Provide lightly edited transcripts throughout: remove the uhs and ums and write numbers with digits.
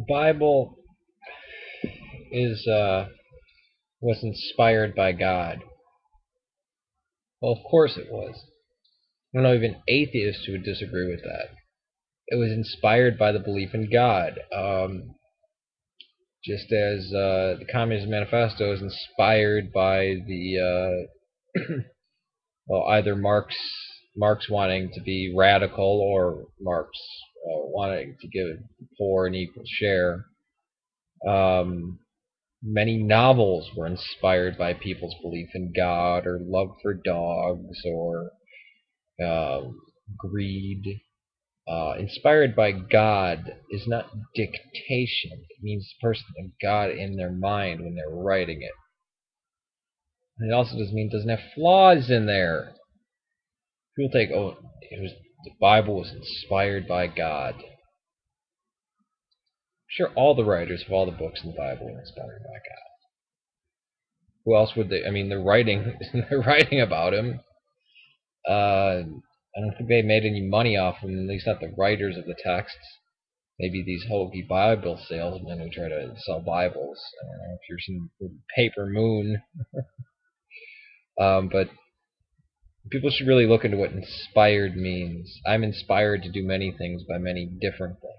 The Bible is was inspired by God. Well, of course it was. I don't know, even atheists who would disagree with that. It was inspired by the belief in God. Just as the Communist Manifesto is inspired by the well, either Marx wanting to be radical or Marx wanting to give the poor an equal share. Many novels were inspired by people's belief in God or love for dogs or greed. Inspired by God is not dictation. It means the person had God in their mind when they're writing it. And it also doesn't mean it doesn't have flaws in there. People think, oh, the Bible was inspired by God. Sure, all the writers of all the books in the Bible were inspired by God. Who else would they? I mean, they're writing, they're writing about him. I don't think they made any money off him. At least not the writers of the texts. Maybe these hokey Bible salesmen who try to sell Bibles. I don't know if you're some paper moon, but people should really look into what inspired means. I'm inspired to do many things by many different things.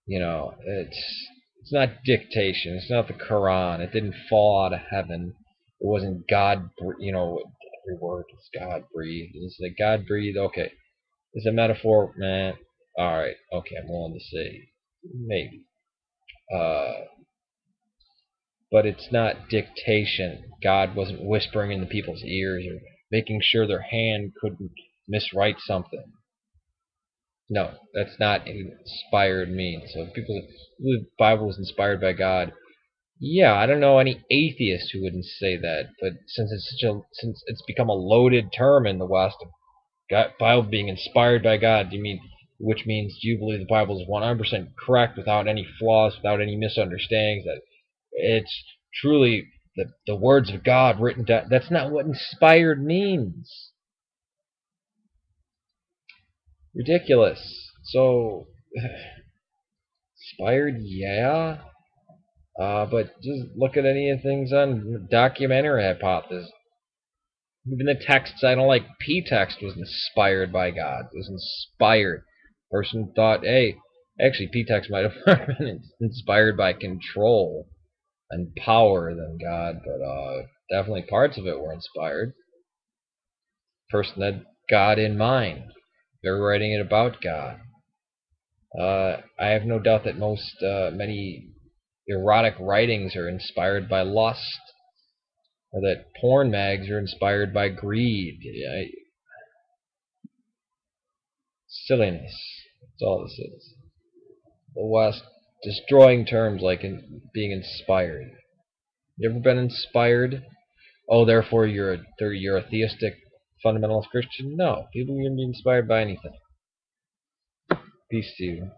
You know, it's not dictation. It's not the Quran. It didn't fall out of heaven. It wasn't God. You know, every word is God breathed. It's like God breathed. Okay, is a metaphor, man. All right, okay, I'm willing to say maybe, but it's not dictation. God wasn't whispering in the people's ears or making sure their hand couldn't miswrite something. No, that's not inspired means. So if people believe the Bible was inspired by God, yeah, I don't know any atheist who wouldn't say that. But since it's become a loaded term in the West, God, Bible being inspired by God, do you mean which means do you believe the Bible is 100% correct without any flaws, without any misunderstandings? That it's truly the words of God written down. That's not what inspired means. Ridiculous. So inspired, yeah. But just look at any of the things on documentary hypothesis. Even the texts I don't like, P-text was inspired by God. It was inspired. Person thought, hey, actually P-text might have been inspired by control and power than God, but definitely parts of it were inspired. Person had God in mind. They're writing it about God. I have no doubt that many erotic writings are inspired by lust, or that porn mags are inspired by greed. Silliness. That's all this is. The West destroying terms like being inspired. You ever been inspired? Oh, therefore you're a theistic fundamentalist Christian? No, people can be inspired by anything. Peace to you.